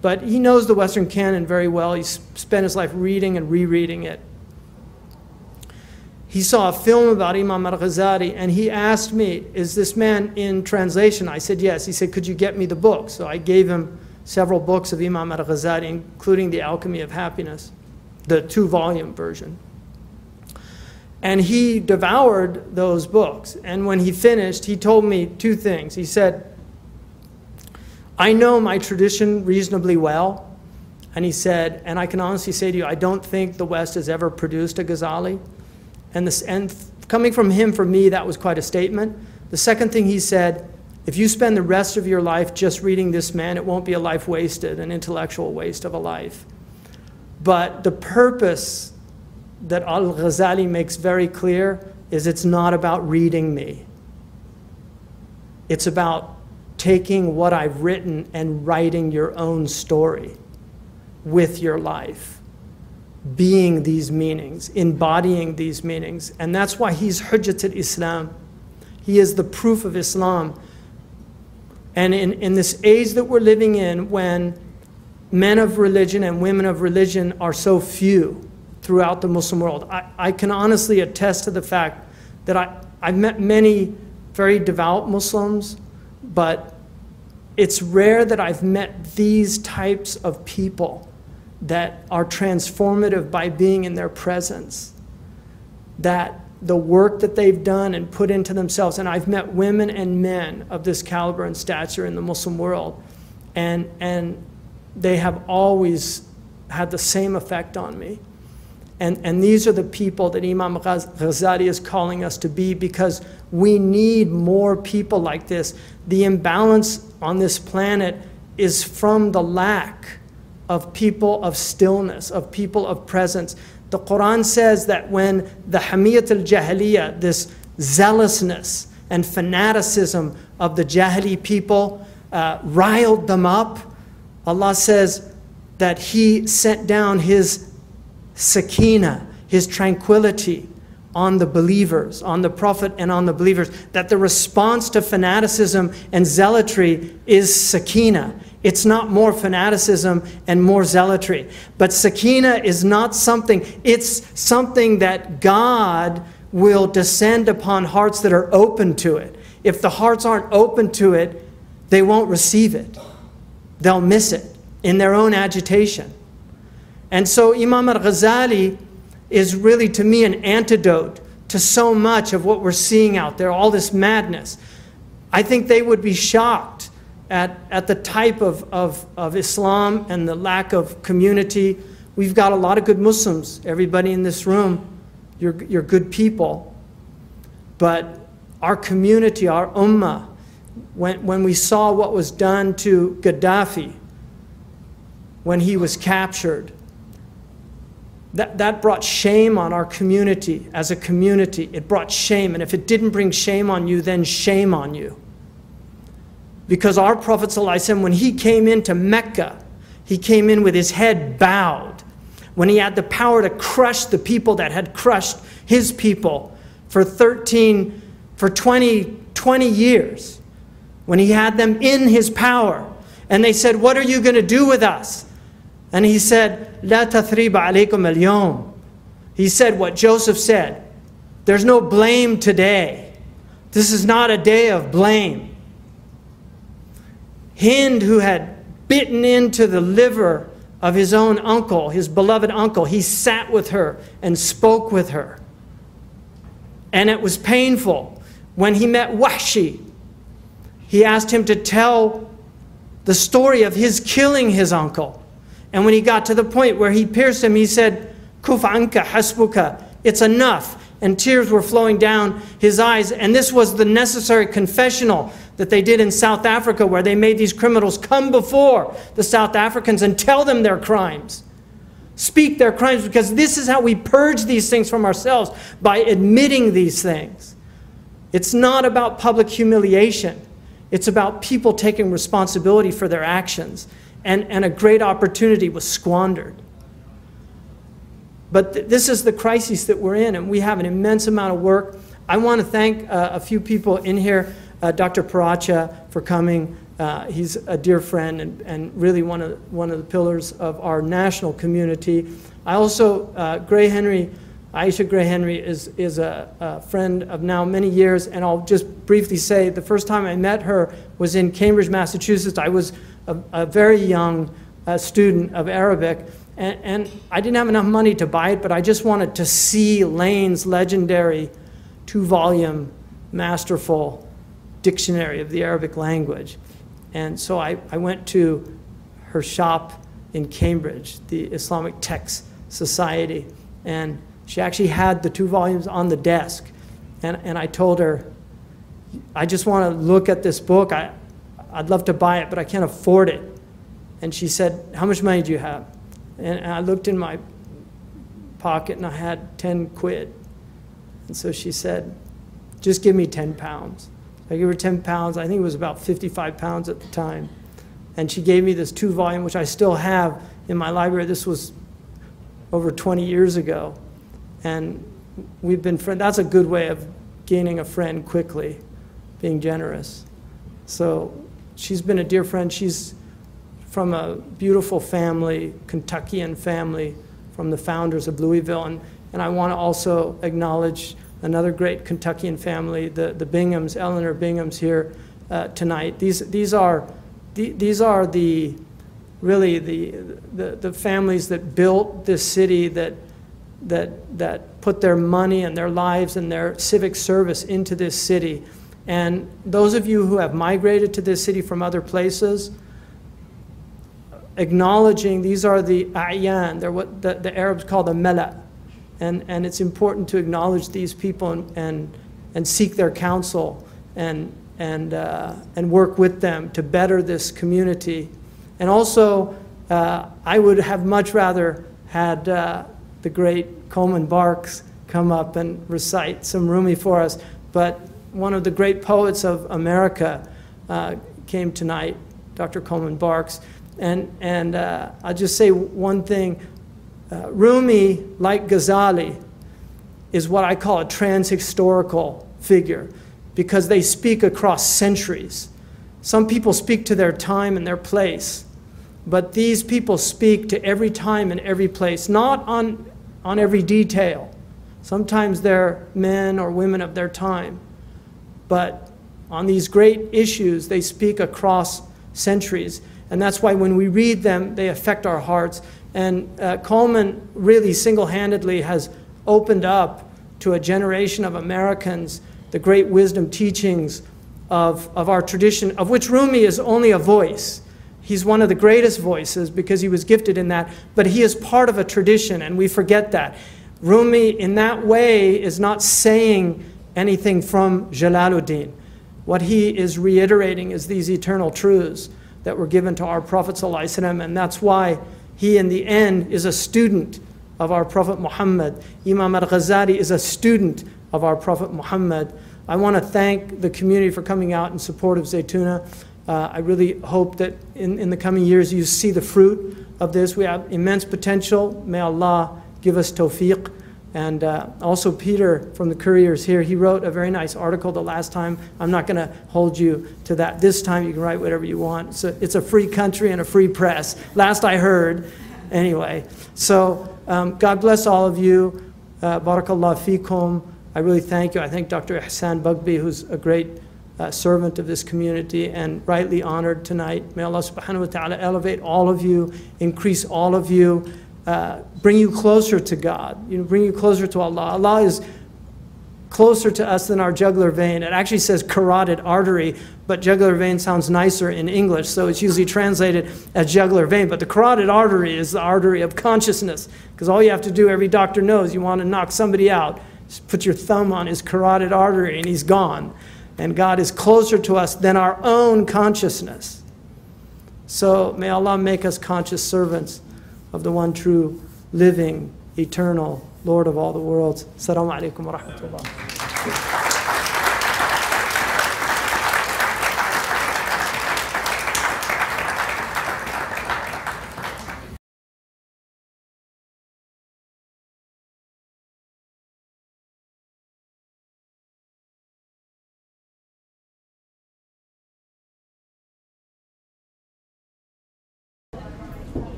But he knows the Western canon very well. He's spent his life reading and rereading it. He saw a film about Imam al-Ghazali, and he asked me, is this man in translation? I said, yes. He said, could you get me the book? So I gave him several books of Imam al-Ghazali, including The Alchemy of Happiness, the 2-volume version. And he devoured those books. And when he finished, he told me 2 things. He said, I know my tradition reasonably well. And he said, and I can honestly say to you, I don't think the West has ever produced a Ghazali. And coming from him, for me, that was quite a statement. The second thing he said, if you spend the rest of your life just reading this man, it won't be a life wasted, an intellectual waste of a life. But the purpose that al-Ghazali makes very clear is it's not about reading me. It's about taking what I've written and writing your own story with your life. being these meanings, embodying these meanings. And that's why he's Hujjat al-Islam. He is the proof of Islam. And in this age that we're living in, when men of religion and women of religion are so few throughout the Muslim world, I can honestly attest to the fact that I've met many very devout Muslims, but it's rare that I've met these types of people that are transformative by being in their presence, that the work that they've done and put into themselves, and I've met women and men of this caliber and stature in the Muslim world, and they have always had the same effect on me. And these are the people that Imam Ghazali is calling us to be, because we need more people like this. The imbalance on this planet is from the lack of people of stillness, of people of presence. The Quran says that when the Hamiyat al-Jahiliyyah, this zealousness and fanaticism of the Jahili people riled them up, Allah says that He sent down His sakina, His tranquility on the believers, on the Prophet and on the believers, that the response to fanaticism and zealotry is sakina. It's not more fanaticism and more zealotry. But sakina is not something, it's something that God will descend upon hearts that are open to it. If the hearts aren't open to it, they won't receive it. They'll miss it in their own agitation. And so Imam al-Ghazali is really, to me, an antidote to so much of what we're seeing out there, all this madness. I think they would be shocked at the type of Islam and the lack of community. We've got a lot of good Muslims. Everybody in this room, you're good people. But our community, our ummah, when we saw what was done to Gaddafi, when he was captured, that brought shame on our community as a community. It brought shame. And if it didn't bring shame on you, then shame on you. Because our Prophet ﷺ, when he came into Mecca, he came in with his head bowed. When he had the power to crush the people that had crushed his people for 20 years. When he had them in his power. And they said, what are you going to do with us? And he said, La tathriba alaykum al-yawm. He said what Joseph said. There's no blame today. This is not a day of blame. Hind, who had bitten into the liver of his own uncle, his beloved uncle, he sat with her and spoke with her. And it was painful. When he met Wahshi, he asked him to tell the story of his killing his uncle. And when he got to the point where he pierced him, he said, Kuf anka hasbuka, it's enough. And tears were flowing down his eyes. And this was the necessary confessional that they did in South Africa, where they made these criminals come before the South Africans and tell them their crimes. Speak their crimes, because this is how we purge these things from ourselves, by admitting these things. It's not about public humiliation. It's about people taking responsibility for their actions. And a great opportunity was squandered. But this is the crisis that we're in, and we have an immense amount of work. I want to thank a few people in here, Dr. Paracha for coming. He's a dear friend and really one of the pillars of our national community. I also, Aisha Gray Henry is a friend of now many years, and I'll just briefly say the first time I met her was in Cambridge, Massachusetts. I was a very young student of Arabic, and I didn't have enough money to buy it, but I just wanted to see Lane's legendary 2-volume masterful dictionary of the Arabic language. And so I went to her shop in Cambridge, the Islamic Text Society, and she actually had the 2 volumes on the desk. And I told her, I just want to look at this book. I'd love to buy it, but I can't afford it. And she said, how much money do you have? And I looked in my pocket and I had 10 quid. And so she said, just give me 10 pounds. I gave her 10 pounds. I think it was about 55 pounds at the time. And she gave me this 2-volume, which I still have in my library. This was over 20 years ago. And we've been friends. That's a good way of gaining a friend quickly, being generous. So she's been a dear friend. She's from a beautiful family, Kentuckian family, from the founders of Louisville. And I want to also acknowledge another great Kentuckian family, the Binghams, Eleanor Bingham's here tonight. These are the really the families that built this city, that put their money and their lives and their civic service into this city. And those of you who have migrated to this city from other places, acknowledging these are the a'yan, they're what the Arabs call the mala. And it's important to acknowledge these people and seek their counsel and work with them to better this community. And also, I would have much rather had the great Coleman Barks come up and recite some Rumi for us, but one of the great poets of America came tonight, Dr. Coleman Barks. And I'll just say one thing. Rumi, like Ghazali, is what I call a transhistorical figure because they speak across centuries. Some people speak to their time and their place, but these people speak to every time and every place, not on every detail. Sometimes they're men or women of their time, but on these great issues, they speak across centuries. And that's why when we read them, they affect our hearts. And Coleman really single-handedly has opened up to a generation of Americans the great wisdom teachings of our tradition, of which Rumi is only a voice. He's one of the greatest voices because he was gifted in that, but he is part of a tradition, and we forget that. Rumi, in that way, is not saying anything from Jalaluddin. What he is reiterating is these eternal truths that were given to our Prophet ﷺ, and that's why he, in the end, is a student of our Prophet Muhammad. Imam al-Ghazali is a student of our Prophet Muhammad. I want to thank the community for coming out in support of Zaytuna. I really hope that in the coming years you see the fruit of this. We have immense potential. May Allah give us tawfiq. And also Peter from the Couriers here, he wrote a very nice article the last time. I'm not going to hold you to that. This time you can write whatever you want. It's a free country and a free press. Last I heard, anyway. So God bless all of you. Barakallah fikum. I really thank you. I thank Dr. Ihsan Bugby, who's a great servant of this community and rightly honored tonight. May Allah subhanahu wa ta'ala elevate all of you, increase all of you, bring you closer to God, bring you closer to Allah. Allah is closer to us than our jugular vein. It actually says carotid artery, but jugular vein sounds nicer in English, so it's usually translated as jugular vein. But the carotid artery is the artery of consciousness, because all you have to do, every doctor knows, you want to knock somebody out, just put your thumb on his carotid artery and he's gone. And God is closer to us than our own consciousness. So may Allah make us conscious servants of the one true, living, eternal Lord of all the worlds. Assalamu alaikum wa rahmatullah.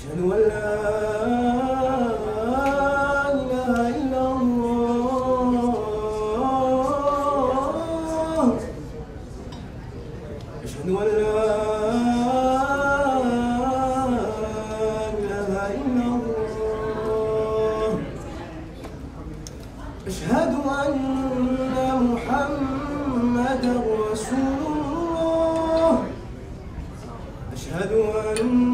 أشهد أن لا إله إلا الله أشهد أن لا إله إلا الله أشهد أن محمدا رسول الله أشهد أن